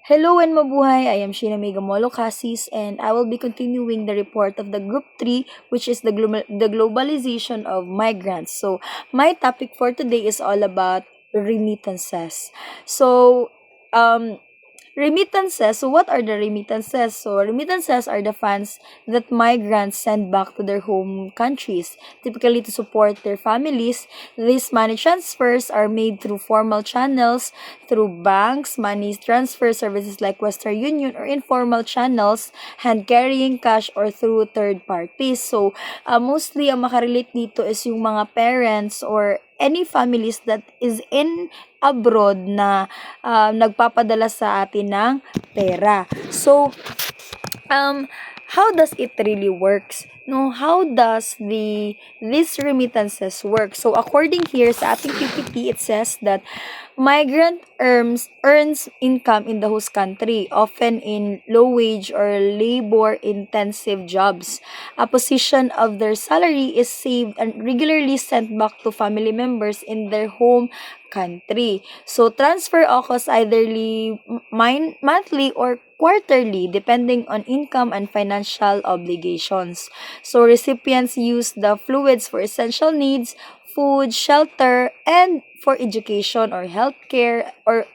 Hello and mabuhay! I am Sheena Megamolo Casis and I will be continuing the report of the Group 3, which is the globalization of migrants. So, my topic for today is all about remittances. So, um, remittances. So, what are the remittances? So, remittances are the funds that migrants send back to their home countries, typically to support their families. These money transfers are made through formal channels, through banks, money transfer services like Western Union, or informal channels, hand carrying cash, or through third parties. So, mostly ang makarelate dito is yung mga parents or any families that is in abroad na nagpapadala sa atin ng pera. So, um, how does it really works? No, how does these remittances work? So, according here sa ating PPT, it says that migrant earns income in the host country, often in low wage or labor intensive jobs. A portion of their salary is saved and regularly sent back to family members in their home country. So transfer occurs either monthly or quarterly depending on income and financial obligations. So recipients use the fluids for essential needs, food, shelter, and for education or healthcare or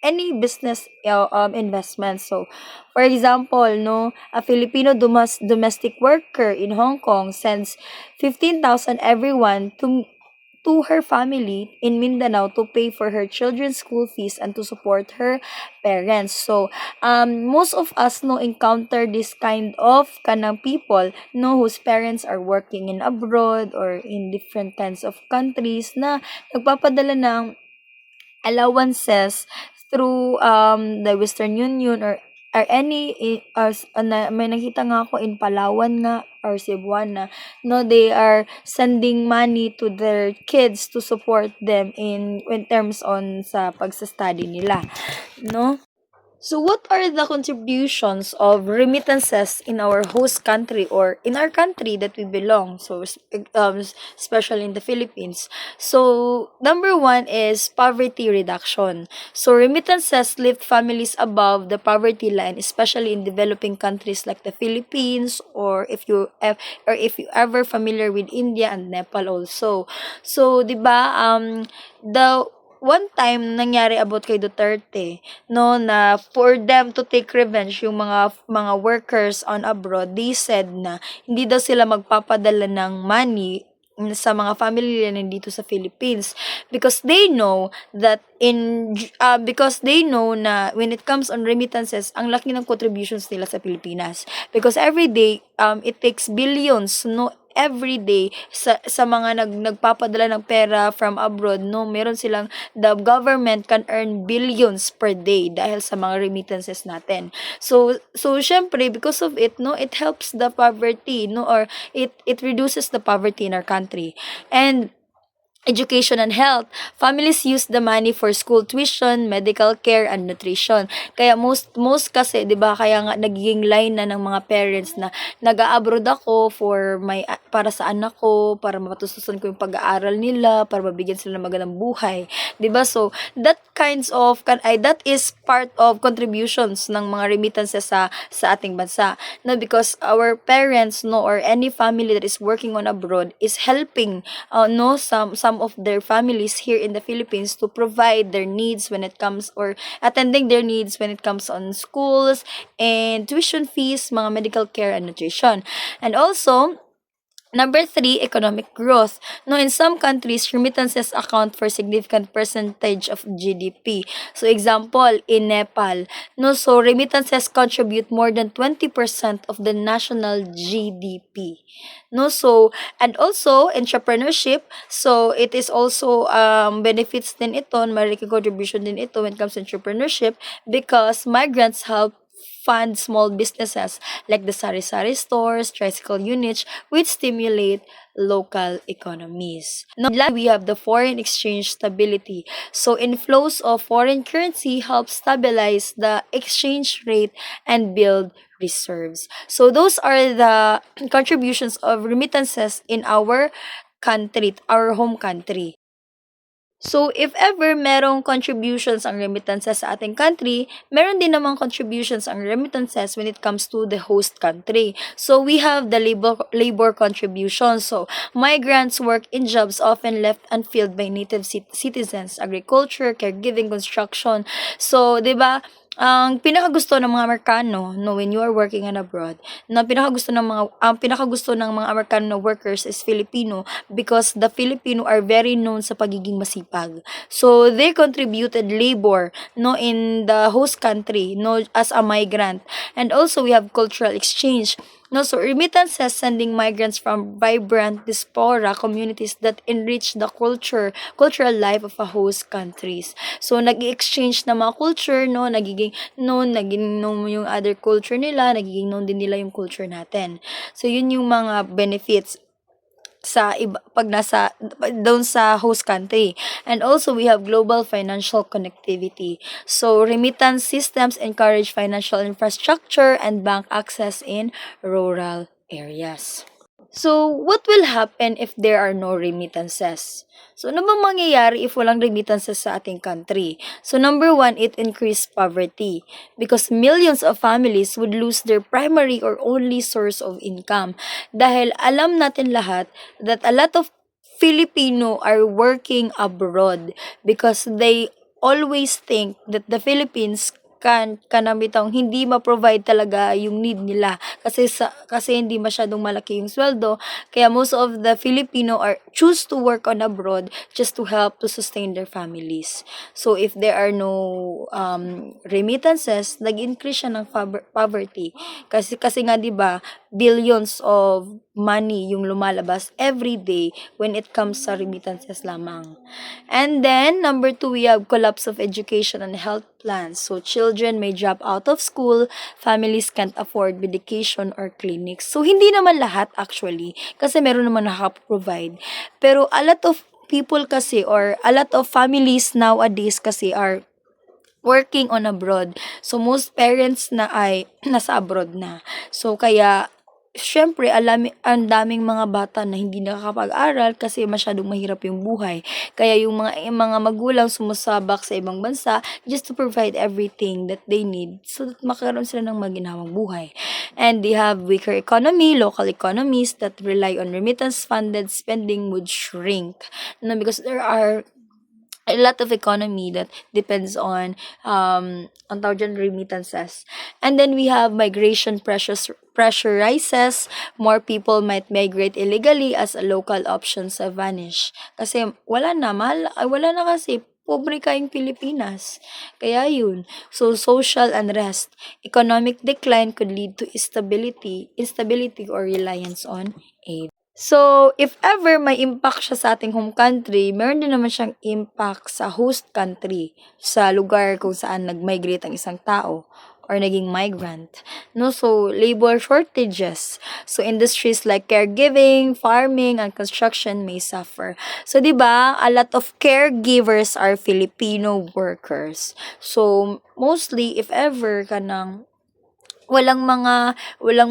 any business investment. So, for example, no, a Filipino domestic worker in Hong Kong sends 15,000 everyone to her family in Mindanao to pay for her children's school fees and to support her parents. So, most of us no encounter this kind of kanang people no whose parents are working in abroad or in different kinds of countries na nagpapadala ng allowances through the Western Union or any may nakita nga ako in Palawan nga or Cebuana no they are sending money to their kids to support them in terms on sa pagsa-study nila no. So, what are the contributions of remittances in our host country or in our country that we belong? So, especially in the Philippines. So, number one is poverty reduction. So, remittances lift families above the poverty line, especially in developing countries like the Philippines, or if you ever familiar with India and Nepal also. So, 'di ba? The one time nangyari about kay Duterte no na for them to take revenge yung mga workers on abroad, they said na hindi daw sila magpapadala ng money sa mga family nila nandito sa Philippines because they know that because they know na when it comes on remittances ang laki ng contributions nila sa Pilipinas because every day it takes billions no every day sa mga nagpapadala ng pera from abroad no meron silang the government can earn billions per day dahil sa mga remittances natin. So syempre because of it no it helps the poverty no or it reduces the poverty in our country. And education and health. Families use the money for school tuition, medical care, and nutrition. Kaya most kasi, 'di ba, kaya nga nagiging line na ng mga parents na nag-a-abroad ako for para sa anak ko, para matustusan ko yung pag-aaral nila, para mabigyan sila ng magandang buhay, 'di ba? So, that is part of contributions ng mga remittances sa ating bansa. No, because our parents no or any family that is working on abroad is helping no some of their families here in the Philippines to provide their needs when it comes or attending their needs when it comes on schools and tuition fees, mga medical care and nutrition. And also number three, economic growth. No, in some countries, remittances account for significant percentage of GDP. So, example, in Nepal, no, so remittances contribute more than 20% of the national GDP. No, so, and also, entrepreneurship, so it is also benefits din ito, malaking contribution din ito when it comes to entrepreneurship because migrants help fund small businesses like the sari-sari stores, tricycle units, which stimulate local economies. Now, we have the foreign exchange stability. So, inflows of foreign currency help stabilize the exchange rate and build reserves. So, those are the contributions of remittances in our country, our home country. So, if ever merong contributions ang remittances sa ating country, meron din namang contributions ang remittances when it comes to the host country. So, we have the labor contribution. So, migrants work in jobs often left unfilled by native citizens, agriculture, caregiving, construction. So, 'di ba? Ang pinakagusto ng mga Amerikano, no, when you are working and abroad, ang pinakagusto ng mga Amerikano na workers is Filipino because the Filipino are very known sa pagiging masipag. So they contributed labor, no, in the host country, no, as a migrant. And also we have cultural exchange. No, so remittances sending migrants from vibrant diaspora communities that enrich the cultural life of a host countries. So nag-exchange na mga culture, no, naging known mo yung other culture nila, nagiging known din nila yung culture natin. So yun yung mga benefits sa iba pag nasa doon sa host country. And also we have global financial connectivity. So remittance systems encourage financial infrastructure and bank access in rural areas. So, what will happen if there are no remittances? So, ano bang mangyayari if walang remittances sa ating country? So, number one, it increased poverty because millions of families would lose their primary or only source of income. Dahil alam natin lahat that a lot of Filipino are working abroad because they always think that the Philippines kanambitang hindi ma-provide talaga yung need nila kasi hindi masyadong malaki yung sweldo, kaya most of the Filipino are choose to work on abroad just to help to sustain their families. So if there are no remittances, nag-increase siya ng poverty kasi nga 'di ba billions of money yung lumalabas every day when it comes sa remittances lamang. And then, number two, we have collapse of education and health plans. So, children may drop out of school, families can't afford medication or clinics. So, hindi naman lahat actually, kasi meron naman nakaka-provide. Pero a lot of people kasi or a lot of families nowadays kasi are working on abroad. So, most parents na ay nasa abroad na. So, kaya siyempre ang daming mga bata na hindi nakakapag-aral kasi masyadong mahirap yung buhay. Kaya yung mga magulang sumusabak sa ibang bansa just to provide everything that they need so that makaroon sila ng maginhawang buhay. And they have weaker economy, local economies that rely on remittance-funded spending would shrink. No, because there are a lot of economy that depends on ang tawag dyan, remittances. And then we have migration pressure rises, more people might migrate illegally as local options vanish. Kasi wala na kasi pobre kayong Pilipinas. Kaya yun. So, social unrest. Economic decline could lead to instability or reliance on aid. So, if ever may impact siya sa ating home country, meron din naman siyang impact sa host country, sa lugar kung saan nag-migrate ang isang tao or naging migrant. No, so labor shortages. So industries like caregiving, farming, and construction may suffer. So 'di ba, a lot of caregivers are Filipino workers. So mostly if ever kanang walang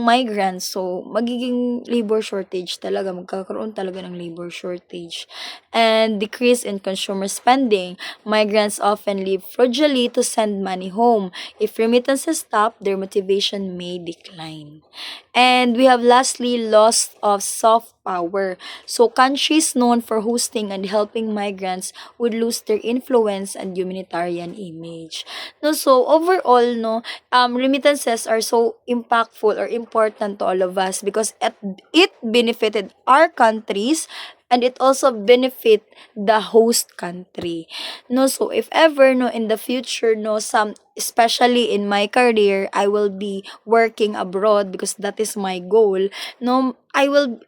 migrants, so magiging labor shortage talaga, magkakaroon talaga ng labor shortage. And decrease in consumer spending. Migrants often live frugally to send money home. If remittances stop, their motivation may decline. And we have lastly loss of soft power. So countries known for hosting and helping migrants would lose their influence and humanitarian image. No, so overall, no, remittances are so impactful or important to all of us because it benefited our countries and it also benefit the host country. No, so if ever no in the future no especially in my career I will be working abroad because that is my goal. No, I will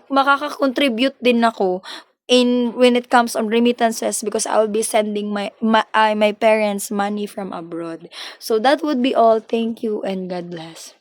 makaka-contribute din ako in when it comes on remittances because I will be sending my parents money from abroad. So that would be all. Thank you and God bless.